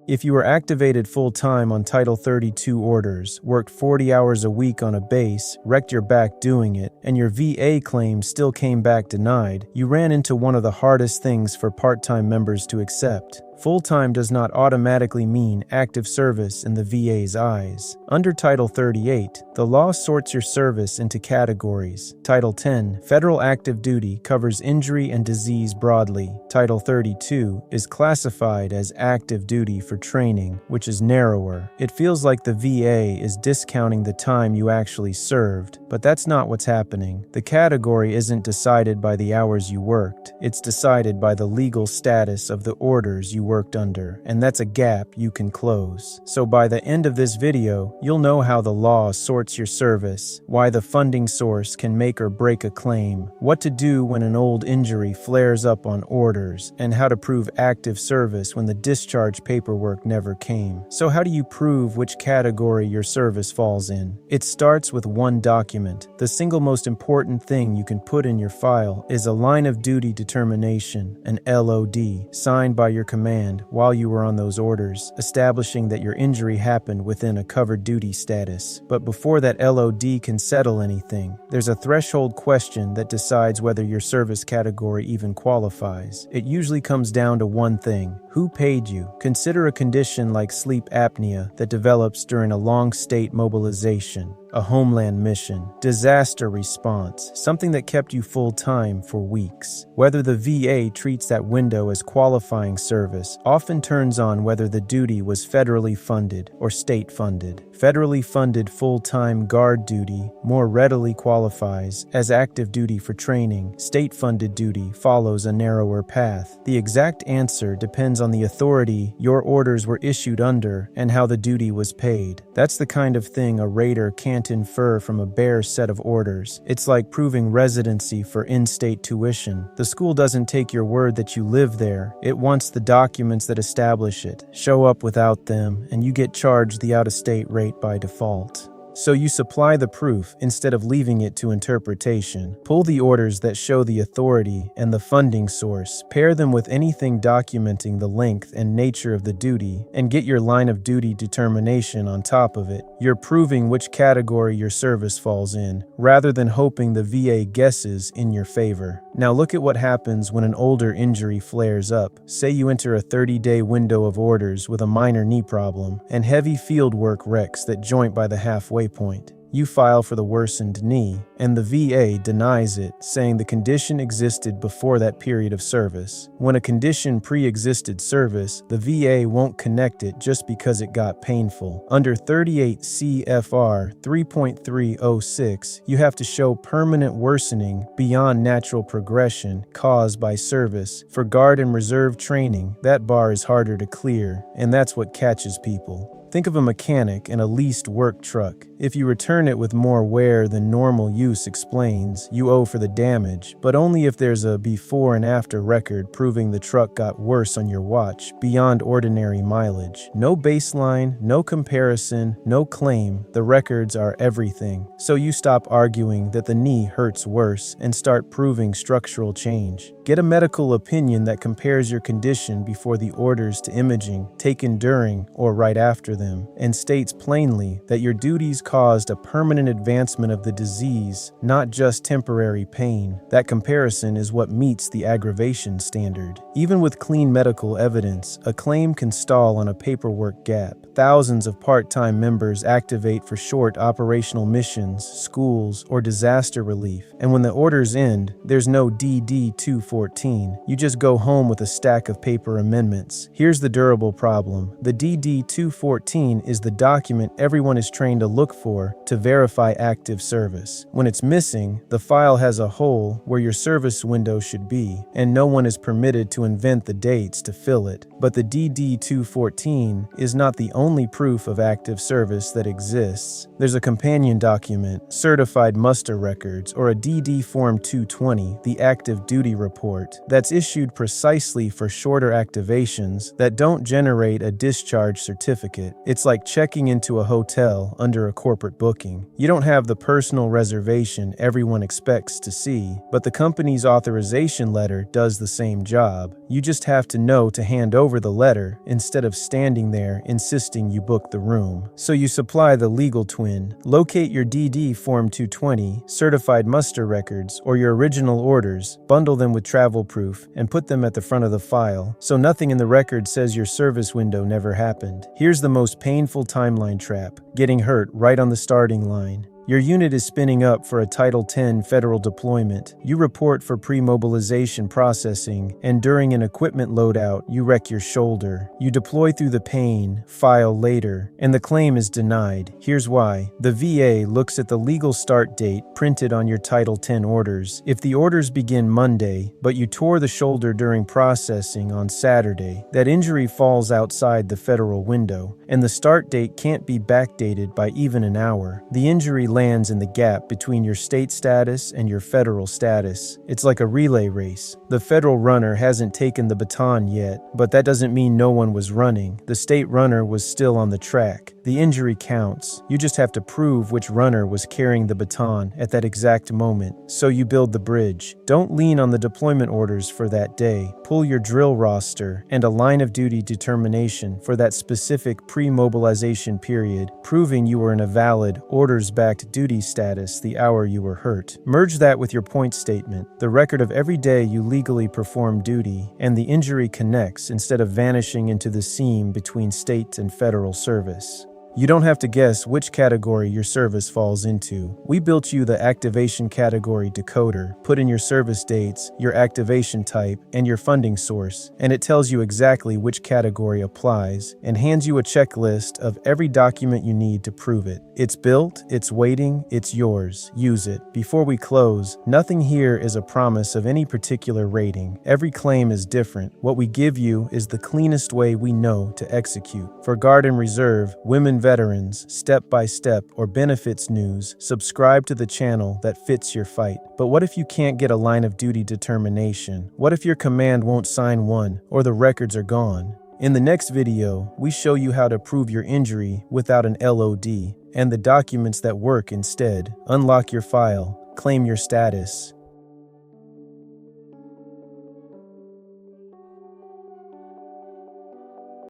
If you were activated full-time on Title 32 orders, worked 40 hours a week on a base, wrecked your back doing it, and your VA claim still came back denied, you ran into one of the hardest things for part-time members to accept. Full-time does not automatically mean active service in the VA's eyes. Under Title 38, the law sorts your service into categories. Title 10, Federal Active Duty, covers injury and disease broadly. Title 32 is classified as active duty for training, which is narrower. It feels like the VA is discounting the time you actually served, but that's not what's happening. The category isn't decided by the hours you worked. It's decided by the legal status of the orders you worked under, and that's a gap you can close. So by the end of this video, you'll know how the law sorts your service, why the funding source can make or break a claim, what to do when an old injury flares up on orders, and how to prove active service when the discharge paperwork never came. So how do you prove which category your service falls in? It starts with one document. The single most important thing you can put in your file is a line of duty determination, an LOD, signed by your command while you were on those orders, establishing that your injury happened within a covered duty status. But before that LOD can settle anything, there's a threshold question that decides whether your service category even qualifies. It usually comes down to one thing: who paid you? Consider a condition like sleep apnea that develops during a long state mobilization, a homeland mission, disaster response, something that kept you full-time for weeks. Whether the VA treats that window as qualifying service often turns on whether the duty was federally funded or state-funded. Federally funded full-time guard duty more readily qualifies as active duty for training. State-funded duty follows a narrower path. The exact answer depends on the authority your orders were issued under and how the duty was paid. That's the kind of thing a raider can't infer from a bare set of orders. It's like proving residency for in-state tuition. The school doesn't take your word that you live there. It wants the documents that establish it. Show up without them, and you get charged the out-of-state rate by default. So you supply the proof instead of leaving it to interpretation. Pull the orders that show the authority and the funding source, pair them with anything documenting the length and nature of the duty, and get your line of duty determination on top of it. You're proving which category your service falls in, rather than hoping the VA guesses in your favor. Now look at what happens when an older injury flares up. Say you enter a 30-day window of orders with a minor knee problem, and heavy field work wrecks that joint by the halfway point. You file for the worsened knee, and the VA denies it, saying the condition existed before that period of service. When a condition pre-existed service, the VA won't connect it just because it got painful. Under 38 CFR 3.306, you have to show permanent worsening beyond natural progression caused by service. For guard and reserve training, that bar is harder to clear, and that's what catches people. Think of a mechanic in a leased work truck. If you return it with more wear than normal use explains, you owe for the damage, but only if there's a before and after record proving the truck got worse on your watch, beyond ordinary mileage. No baseline, no comparison, no claim. The records are everything. So you stop arguing that the knee hurts worse and start proving structural change. Get a medical opinion that compares your condition before the orders to imaging, taken during or right after them, and states plainly that your duties caused a permanent advancement of the disease, not just temporary pain. That comparison is what meets the aggravation standard. Even with clean medical evidence, a claim can stall on a paperwork gap. Thousands of part-time members activate for short operational missions, schools, or disaster relief, and when the orders end, there's no DD 214. You just go home with a stack of paper amendments. Here's the durable problem. The DD 214 is the document everyone is trained to look for to verify active service. When it's missing, the file has a hole where your service window should be, and no one is permitted to invent the dates to fill it. But the DD 214 is not the only proof of active service that exists. There's a companion document, certified muster records, or a DD Form 220, the active duty report, that's issued precisely for shorter activations that don't generate a discharge certificate. it. It's like checking into a hotel under a corporate booking. You don't have the personal reservation everyone expects to see, but the company's authorization letter does the same job. You just have to know to hand over the letter instead of standing there insisting you book the room. So you supply the legal twin, locate your DD Form 220, certified muster records, or your original orders, bundle them with travel proof, and put them at the front of the file, so nothing in the record says your service window never happened. Here's the most painful timeline trap: getting hurt right on the starting line. Your unit is spinning up for a Title 10 federal deployment. You report for pre-mobilization processing, and during an equipment loadout, you wreck your shoulder. You deploy through the pain, file later, and the claim is denied. Here's why. The VA looks at the legal start date printed on your Title 10 orders. If the orders begin Monday, but you tore the shoulder during processing on Saturday, that injury falls outside the federal window, and the start date can't be backdated by even an hour. The injury lands in the gap between your state status and your federal status. It's like a relay race. The federal runner hasn't taken the baton yet, but that doesn't mean no one was running. The state runner was still on the track. The injury counts. You just have to prove which runner was carrying the baton at that exact moment. So you build the bridge. Don't lean on the deployment orders for that day. Pull your drill roster and a line of duty determination for that specific pre-mobilization period, proving you were in a valid, orders-backed duty status the hour you were hurt. Merge that with your point statement, the record of every day you legally performed duty, and the injury connects instead of vanishing into the seam between state and federal service. You don't have to guess which category your service falls into. We built you the activation category decoder, put in your service dates, your activation type, and your funding source, and it tells you exactly which category applies and hands you a checklist of every document you need to prove it. It's built, it's waiting, it's yours. Use it. Before we close, nothing here is a promise of any particular rating. Every claim is different. What we give you is the cleanest way we know to execute. For Guard and Reserve, women veterans, step-by-step, or benefits news, subscribe to the channel that fits your fight. But what if you can't get a line of duty determination? What if your command won't sign one, or the records are gone? In the next video, we show you how to prove your injury without an LOD, and the documents that work instead. Unlock your file, claim your status,